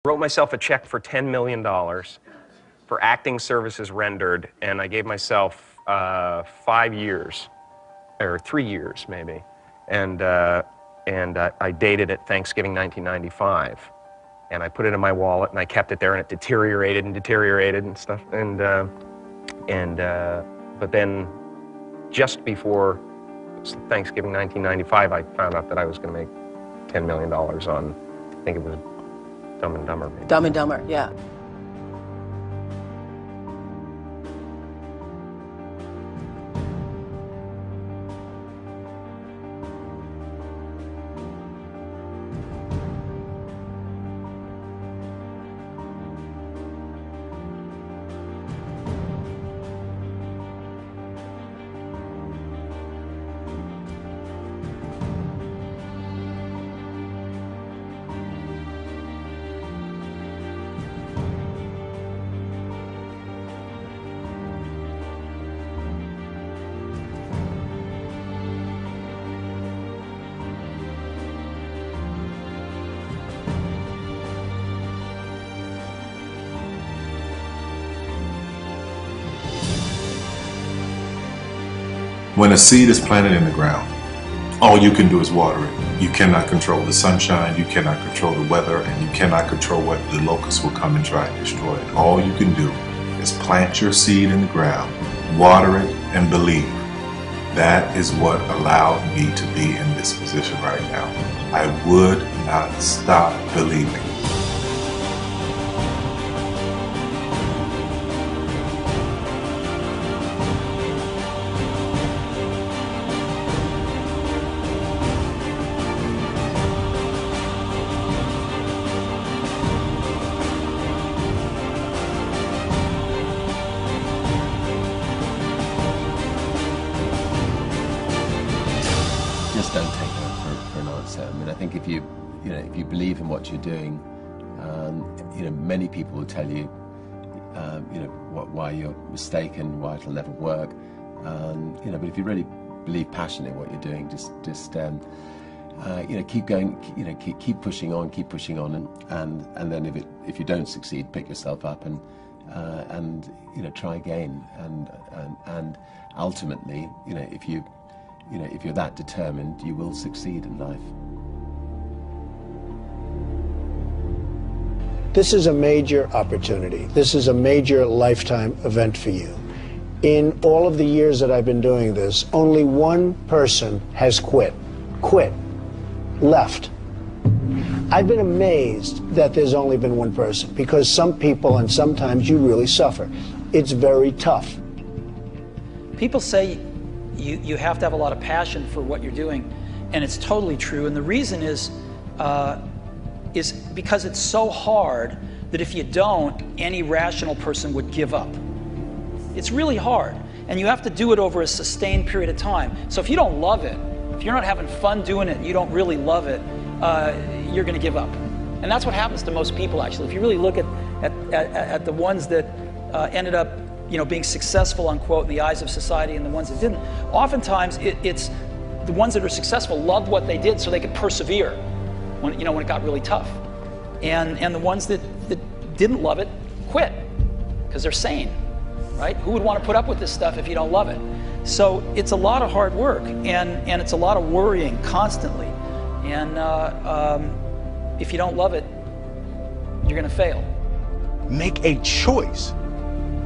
Wrote myself a check for $10 million for acting services rendered, and I gave myself 5 years, or 3 years maybe, and I dated it Thanksgiving 1995, and I put it in my wallet and I kept it there, and it deteriorated and stuff, but then just before Thanksgiving 1995, I found out that I was going to make $10 million on, I think it was Dumb and Dumber. Maybe. Dumb and Dumber, yeah. When a seed is planted in the ground, all you can do is water it. You cannot control the sunshine, you cannot control the weather, and you cannot control what the locusts will come and try and destroy it. All you can do is plant your seed in the ground, water it, and believe. That is what allowed me to be in this position right now. I would not stop believing. Just don't take that for an answer. I mean, I think if you believe in what you're doing, many people will tell you, why you're mistaken, why it'll never work. But if you really believe passionately in what you're doing, just keep going, keep pushing on, and then if you don't succeed, pick yourself up and try again, and ultimately, if you're that determined, you will succeed in life. This is a major opportunity. This is a major lifetime event for you. In all of the years that I've been doing this, only one person has quit, left. I've been amazed that there's only been one person, because some people, and sometimes you really suffer. It's very tough. People say you have to have a lot of passion for what you're doing, and it's totally true. And the reason is because it's so hard that if you don't, any rational person would give up. It's really hard, and you have to do it over a sustained period of time. So if you don't love it, if you're not having fun doing it, and you don't really love it, you're going to give up. And that's what happens to most people, actually. If you really look at the ones that ended up being successful, unquote, in the eyes of society, and the ones that didn't, oftentimes it's the ones that are successful loved what they did so they could persevere when it got really tough. And the ones that didn't love it quit because they're sane, right? Who would want to put up with this stuff if you don't love it? So it's a lot of hard work, and it's a lot of worrying constantly. And if you don't love it, you're going to fail. Make a choice.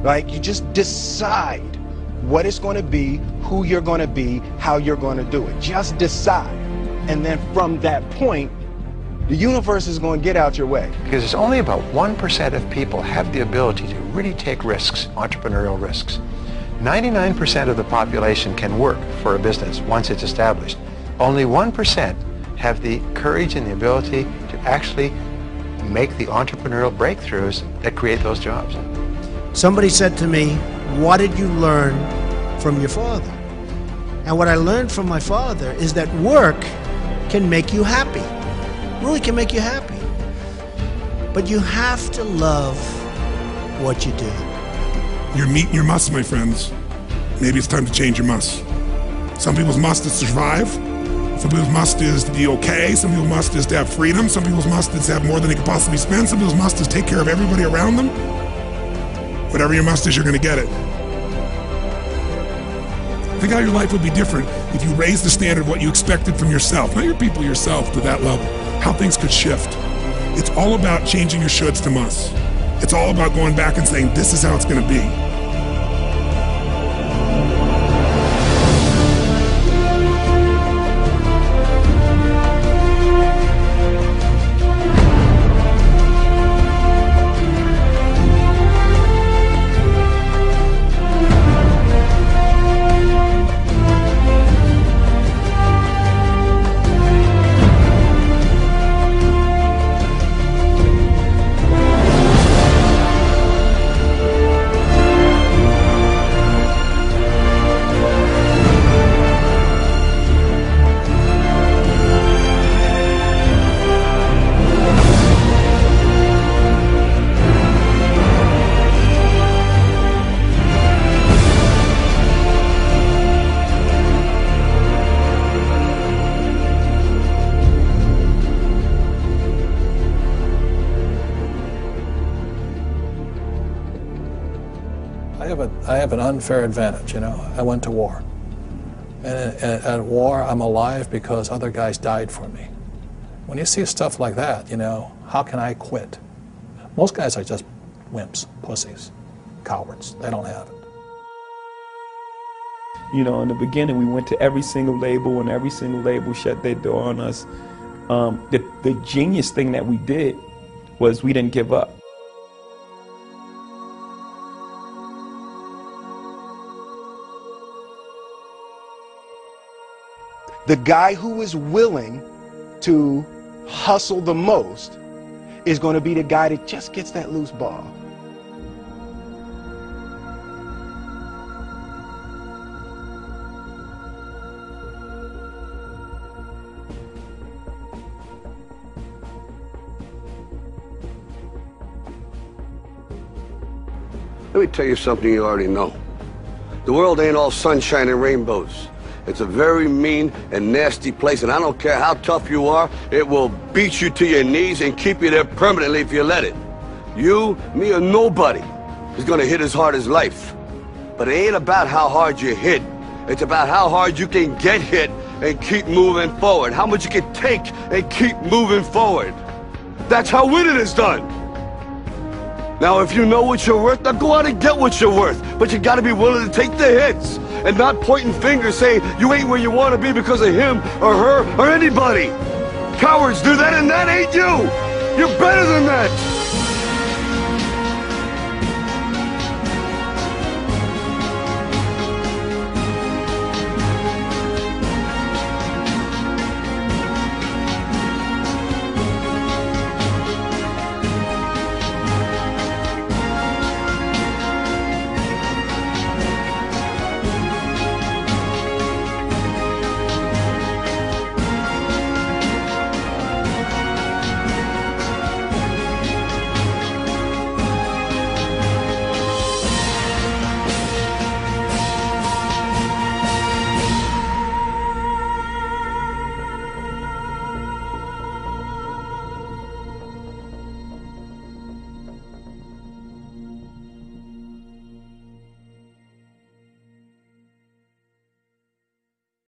Like, you just decide what it's going to be, who you're going to be, how you're going to do it. Just decide. And then from that point, the universe is going to get out your way. Because it's only about 1% of people have the ability to really take risks, entrepreneurial risks. 99% of the population can work for a business once it's established. Only 1% have the courage and the ability to actually make the entrepreneurial breakthroughs that create those jobs. Somebody said to me, what did you learn from your father? And what I learned from my father is that work can make you happy. Really can make you happy. But you have to love what you do. You're meeting your must, my friends. Maybe it's time to change your must. Some people's must is survive. Some people's must is to be okay. Some people's must is to have freedom. Some people's must is to have more than they could possibly spend. Some people's must is take care of everybody around them. Whatever your must is, you're going to get it. Think how your life would be different if you raised the standard of what you expected from yourself, not your people, yourself, to that level. How things could shift. It's all about changing your shoulds to musts. It's all about going back and saying, this is how it's going to be. I have an unfair advantage, you know. I went to war. And at war, I'm alive because other guys died for me. When you see stuff like that, you know, how can I quit? Most guys are just wimps, pussies, cowards. They don't have it. You know, in the beginning, we went to every single label, and every single label shut their door on us. The genius thing that we did was we didn't give up. The guy who is willing to hustle the most is going to be the guy that just gets that loose ball. Let me tell you something you already know. The world ain't all sunshine and rainbows. It's a very mean and nasty place, and I don't care how tough you are, it will beat you to your knees and keep you there permanently if you let it. You, me, or nobody is gonna hit as hard as life. But it ain't about how hard you hit. It's about how hard you can get hit and keep moving forward. How much you can take and keep moving forward. That's how winning is done. Now, if you know what you're worth, now go out and get what you're worth. But you gotta be willing to take the hits and not pointing fingers saying you ain't where you want to be because of him or her or anybody. Cowards do that, and that ain't you. You're better than that.